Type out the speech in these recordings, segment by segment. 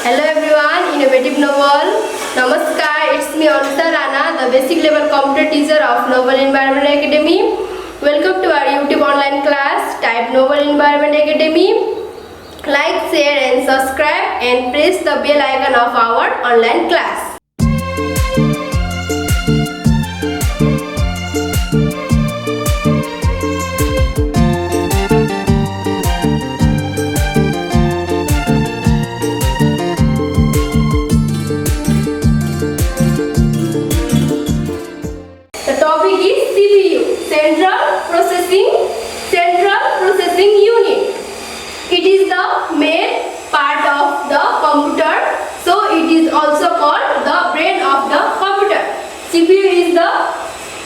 Hello everyone, Innovative Novel. Namaskar, it's me Anusha Rana, the basic level computer teacher of Nobel Environment Academy. Welcome to our YouTube online class. Type Nobel Environment Academy. Like, share and subscribe and press the bell icon of our online class. Processing unit. It is the main part of the computer, so it is also called the brain of the computer. CPU is the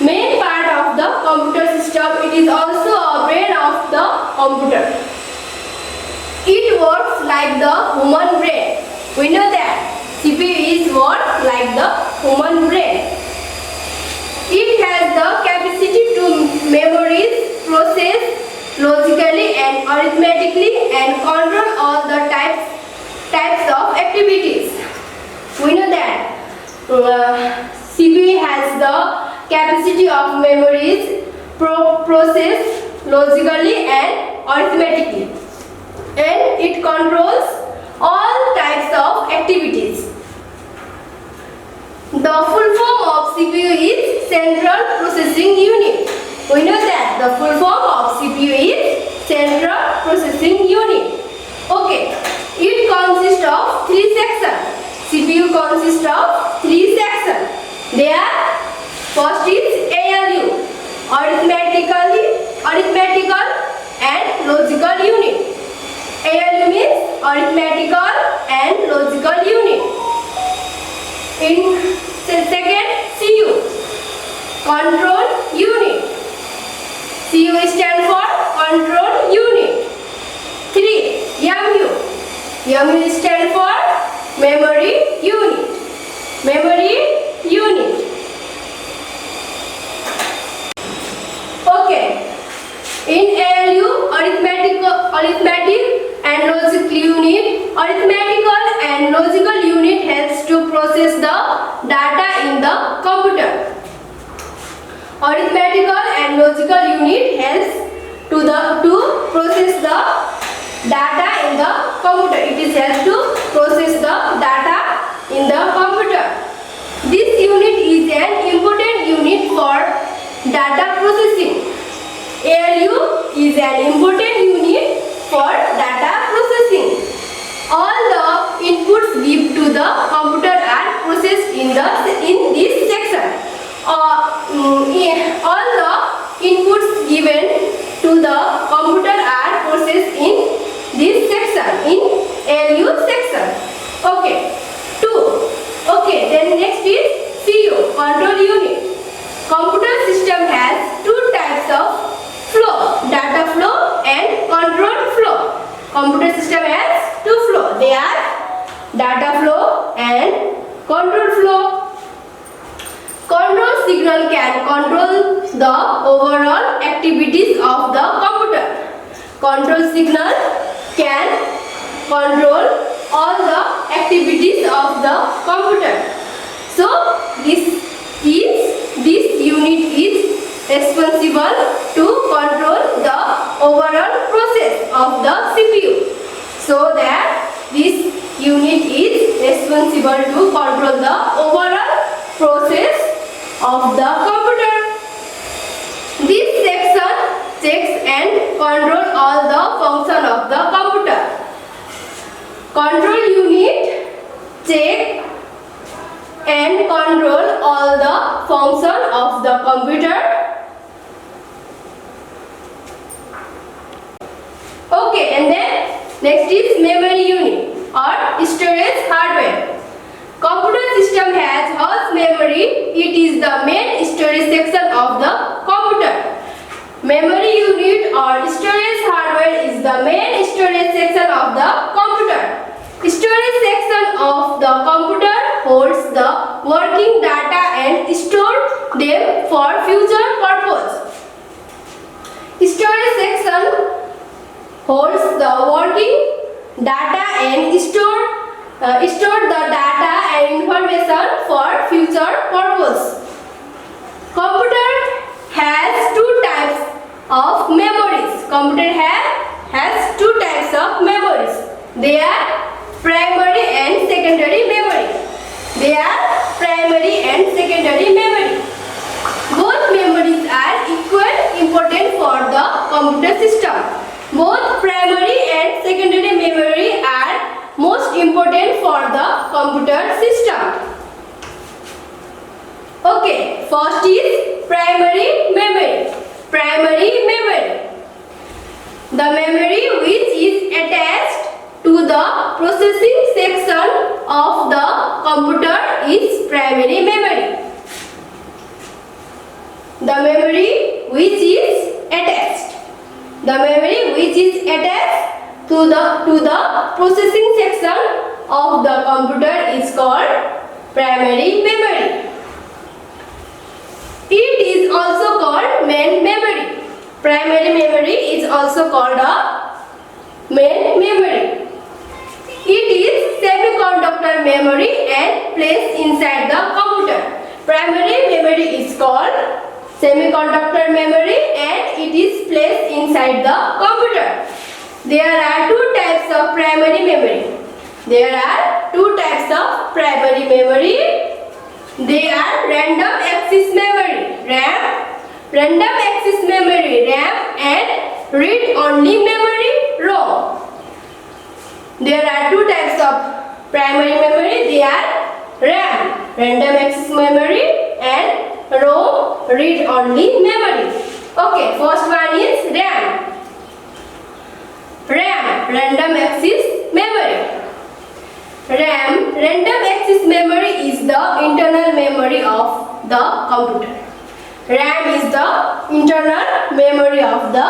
main part of the computer system. It is also a brain of the computer. It works like the human brain. We know that CPU is works like the human brain. It has the capacity to memorize, process logically and arithmetically and control all the types of activities. We know that CPU has the capacity of memorize, process logically and arithmetically, and it controls all types of activities. The full form of CPU is Central Processing Unit. We know that the full form of CPU is Central Processing Unit. Okay, it consists of 3 sections. CPU consists of 3 sections. There, first is ALU, arithmetical and logical unit. ALU means arithmetical and logical unit. In second, CU, control unit. CU stands for control unit. 3. MU. MU stands for memory unit. Memory unit. Okay. In ALU, arithmetic and logical unit. Arithmetical and logical unit helps to process the data in the computer. Arithmetical and logical unit helps to process the data in the computer. It is helps to process the data in the computer. This unit is an important unit for data processing. ALU is an important unit for data processing. All the inputs given to the computer are processed in this section. All the inputs given to the computer are processed in this section, in ALU section. Okay. 2. Okay, then next is CU, control unit. Computer system has 2 types of flow, data flow and control flow. Computer system has 2 flow. They are data flow and control flow. Control signal can control the overall activities of the computer. Control signal can control all the activities of the computer. So this unit is responsible to control the overall process of the CPU. So that this unit is responsible to control the overall process of the computer. This section checks and controls all the function of the computer. Control unit check and control all the function of the computer. Okay, and then next is memory unit or storage hardware. Computer system has host memory. It is the main storage section of the computer. Memory unit or storage hardware is the main storage section of the computer. Storage section of the computer holds the working data and stores them for future purpose. Storage section holds the working data and store store the data and information for future purpose. Computer has two types of memories. Computer has two types of memories. They are primary and secondary memory. They are primary and secondary memory. Both memories are equally important for the computer system. Both primary and secondary memory are most important for the computer system. Okay, first is primary memory. Primary memory. The memory which is attached to the processing section of the computer is primary memory. The memory which is attached. The memory which is attached to the processing section of the computer is called primary memory. It is also called main memory. Primary memory is also called a main memory. It is semiconductor memory and placed inside the computer. Primary memory is called semiconductor memory and it is placed inside the computer. There are two types of primary memory. There are two types of primary memory. They are random access memory, RAM, random access memory, RAM, and read-only memory, ROM. There are two types of primary memory. They are RAM, random access memory, and ROM, read-only memory. Okay, first one is RAM. RAM, random access memory. RAM, random access memory, is the internal memory of the computer. RAM is the internal memory of the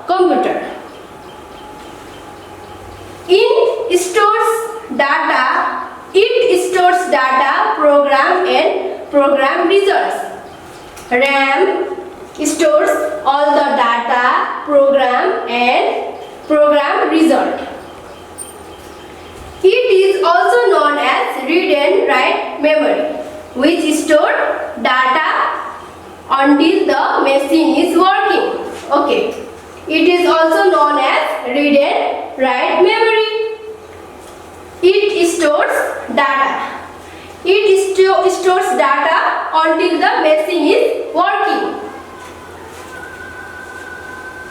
computer. It stores data, program and program results. RAM stores all the data, program and program result. It is also known as read and write memory, which stores data until the machine is working. Okay. It is also known as read and write memory. It stores data. It stores data until the machine is working.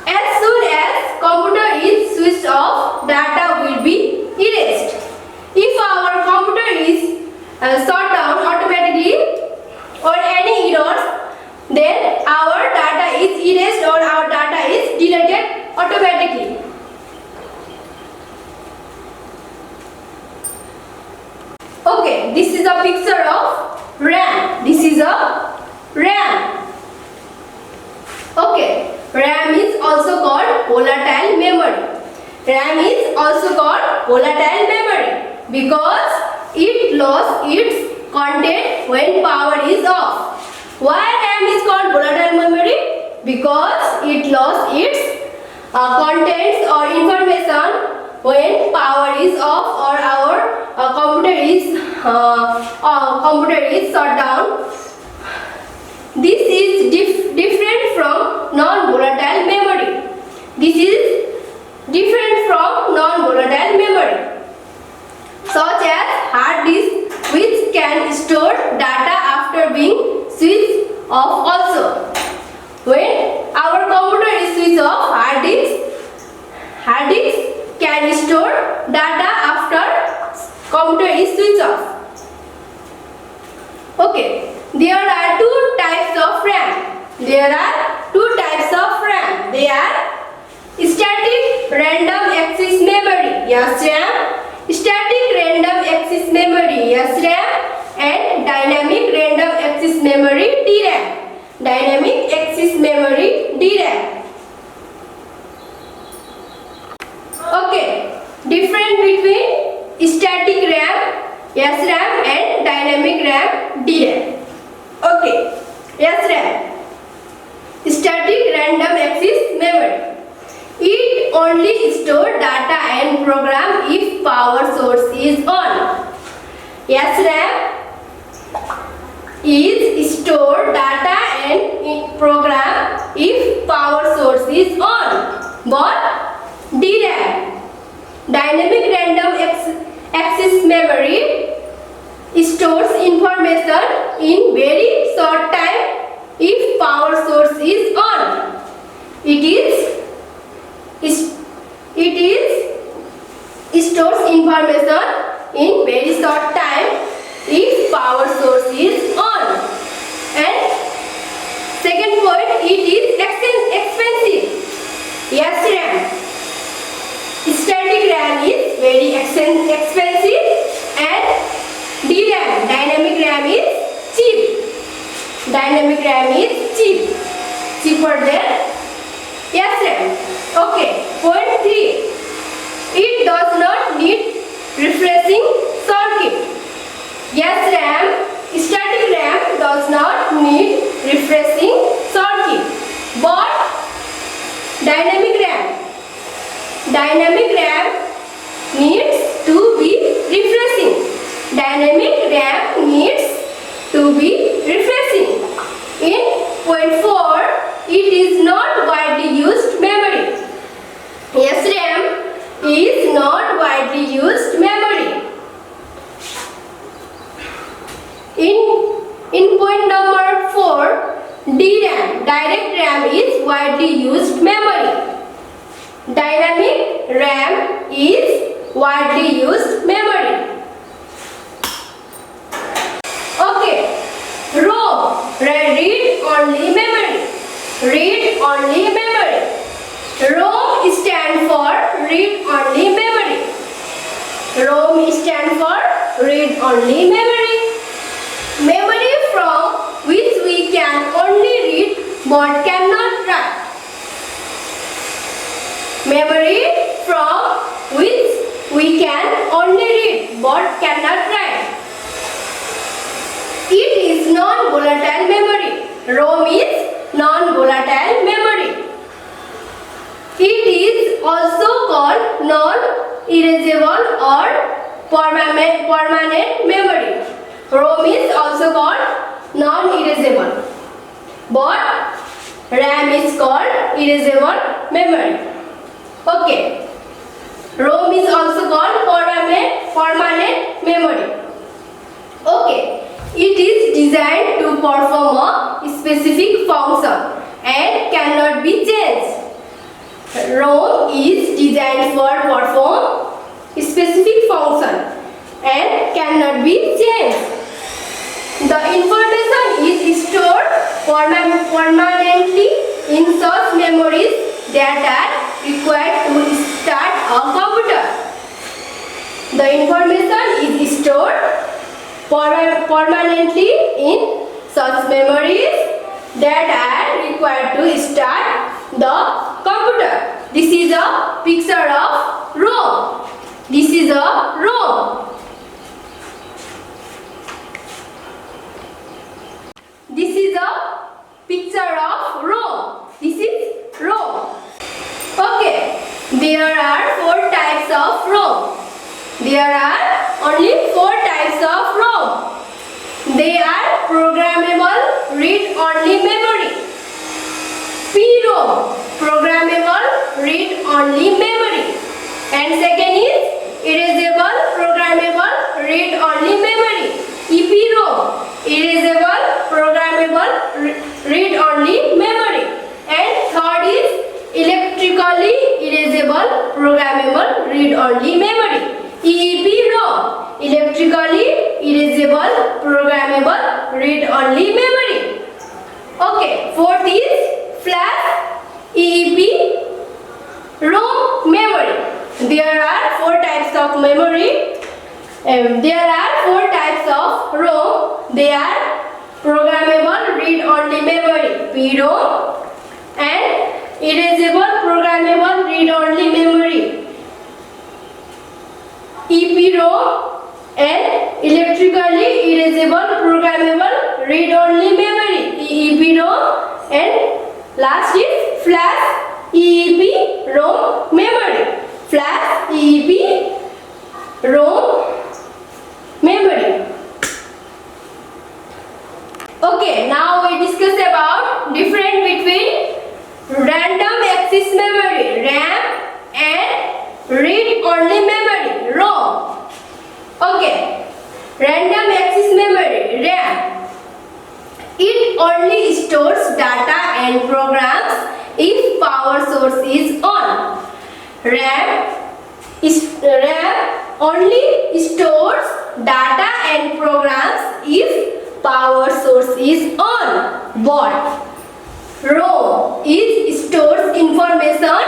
As soon as computer is switched off, data will be erased. If our computer is shut down automatically or any errors, then our data is erased or our data is deleted automatically. Okay, this is a picture of RAM. This is a RAM. Okay, RAM is also called volatile memory. RAM is also called volatile memory because it lost its content when power is off. Why RAM is called volatile memory? Because it lost its contents or information when power is off or our computer is shut down. This is different from non-volatile memory. This is different from non-volatile memory, such as hard disk, which can store data after being switched off also. When our computer is switched off, hard disk can store data after computer is switched off. Okay, there are two types of RAM. There are two types of RAM. They are static random access memory, SRAM, static random access memory, SRAM, and dynamic random access memory, DRAM. Dynamic access memory, DRAM. Okay, difference between static RAM, SRAM, and dynamic RAM, DRAM. Okay, SRAM, static random access memory. It only store data and program if power source is on. SRAM is store data and program if power source is on. But DRAM, dynamic random access memory, stores information in very short time if power source is on. It stores information in very short time if power source is on. And second point, it is expensive. SRAM, static RAM is very expensive, and DRAM, dynamic RAM is cheap. Dynamic RAM is cheaper than SRAM. Okay, point 3. It does not need refreshing circuit. SRAM, static RAM does not need refreshing circuit. But dynamic RAM needs to be refreshing. Dynamic RAM needs to be refreshing. In point 4, it is not widely used memory. SRAM is not widely used memory. In point number 4, DRAM, direct RAM is widely used memory. Dynamic RAM is widely used memory. Okay, ROM, read-only memory. Read-only memory. ROM stands for read-only memory. ROM stands for read-only memory. Memory from which we can only read but cannot write. Memory from which we can only read but cannot write. It is non-volatile memory. ROM is non-volatile memory. It is also called non-erasable or permanent memory. ROM is also called non-erasable, but RAM is called erasable memory. Okay. ROM is also called permanent memory. Okay. It is designed to perform a specific function and cannot be changed. ROM is designed for perform specific function and cannot be changed. The information is stored permanently in such memories that are required to start a computer. The information is stored permanently in such memories that are required to start the computer. This is a picture of ROM. This is a ROM. This is a picture of ROM. This is ROM. Okay, there are 4 types of ROM. There are only 4 types of ROM. They are programmable read-only memory. PROM, programmable read-only memory. And second is erasable programmable read-only memory. EPROM, erasable programmable read-only memory. And third is electrically erasable programmable read-only memory. EEPROM, electrically erasable programmable read-only memory. Okay, fourth is flash EEPROM memory. There are 4 types of memory. There are 4 types of ROM. They are programmable read-only memory (PROM) and erasable programmable read-only memory (EPROM) and electrically erasable programmable read-only memory (EEPROM), and last is flash EEPROM. ROM memory. Flash EEP ROM memory. Okay, now we discuss about difference between random access memory RAM and read-only memory ROM. Okay, random access memory RAM. It only stores data and programs if power source is on. RAM only stores data and programs if power source is on. But ROM stores information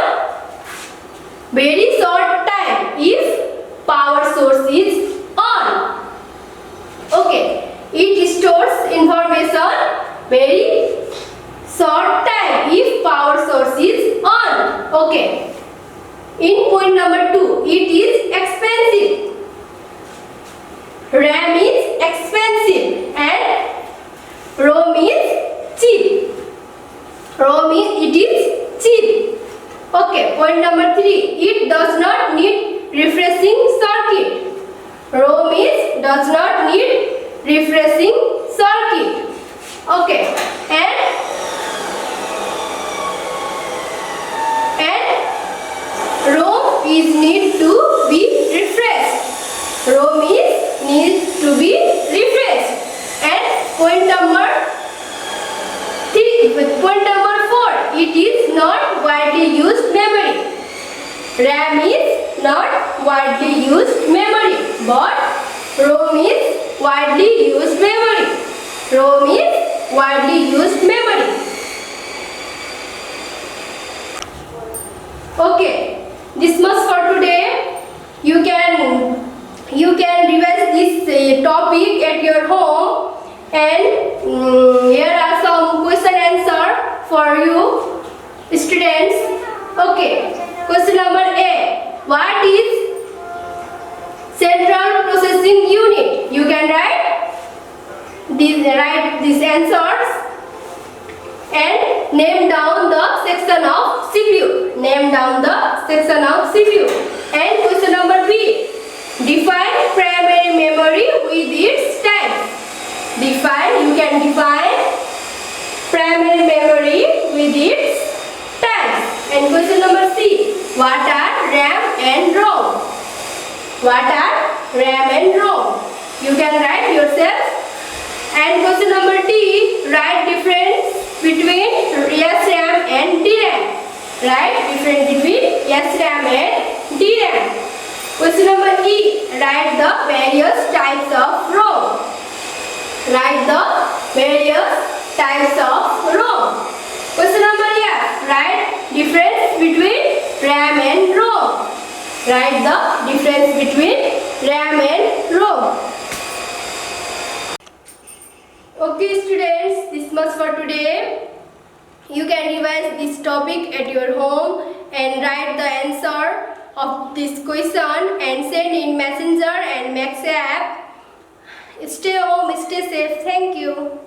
very short time if power source is on. Okay, it stores information very short time if power source is on. Okay. In point number 2, it is expensive. RAM is expensive and ROM is cheap. It is cheap. Okay, point number 3, it does not need refreshing circuit. ROM does not need refreshing circuit. Okay, and ROM is need to be refreshed. ROM is needs to be refreshed. And point number 4, it is not widely used memory. RAM is not widely used memory, but ROM is widely used memory. ROM is widely used memory. Okay, this much for today. You can revise this topic at your home, and here are some question answer for you students. Okay, question number A. What is central processing unit? You can write these answers and name down the section of CPU. Name down the section of CPU. And question number B. Define primary memory with its types. You can define primary memory with its types. And question number C. What are RAM and ROM? What are RAM and ROM? You can write yourself. And question number D. Write difference between SRAM and DRAM. Write difference between SRAM and DRAM. Question number E. Write the various types of ROM. Write the various types of ROM. Question number F. Write difference between RAM and ROM. Write the difference between RAM and ROM. Okay students, this much for today. You can revise this topic at your home and write the answer of this question and send in Messenger and Max app. Stay home, stay safe. Thank you.